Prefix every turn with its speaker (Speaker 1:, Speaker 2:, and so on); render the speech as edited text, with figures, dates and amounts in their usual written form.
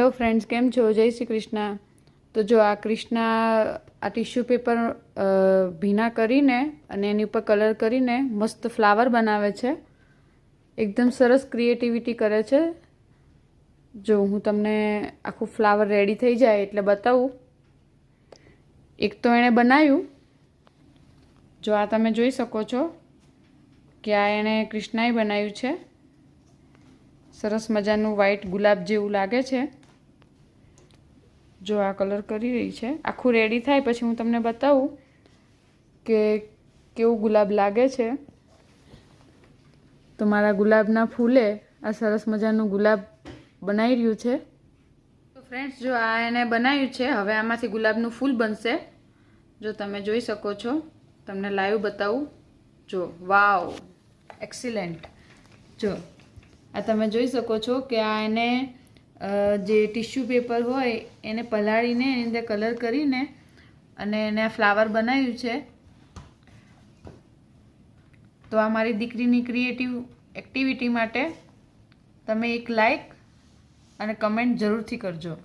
Speaker 1: Hello friends, કેમ છો? જય શ્રી કૃષ્ણ. તો જો આ કૃષ્ણા આ ટિશ્યુ પેપર ભીના કરીને અને એની ઉપર કલર કરીને મસ્ત ફ્લાવર બનાવે છે. એકદમ સરસ ક્રિએટિવિટી કરે છે. જો હું તમને આખું ફ્લાવર રેડી થઈ જાય એટલે બતાવું. એક તો એણે બનાવ્યું, જો આ તમે જોઈ શકો છો કે આ એણે કૃષ્ણાએ બનાવ્યું છે. સરસ મજાનું વ્હાઈટ ગુલાબ જેવું લાગે છે. જો આ કલર કરી રહી છે. આખું રેડી થાય પછી હું તમને બતાવું કે કેવું ગુલાબ લાગે છે. તો મારા ગુલાબના ફૂલે આ સરસ મજાનું ગુલાબ બનાવી રહ્યું છે. તો ફ્રેન્ડ્સ, જો આ એને બનાવ્યું છે, હવે આમાંથી ગુલાબનું ફૂલ બનશે. જો તમે જોઈ શકો છો, તમને લાઈવ બતાવું. જો વાવ, એક્સિલન્ટ. જો આ તમે જોઈ શકો છો કે આ એને જે ટિશ્યુ પેપર હોય એને પલાળીને એની અંદર કલર કરીને અને એને ફ્લાવર બનાવ્યું છે. તો આ મારી દીકરીની ક્રિએટિવ એક્ટિવિટી માટે તમે એક લાઈક અને કમેન્ટ જરૂરથી કરજો.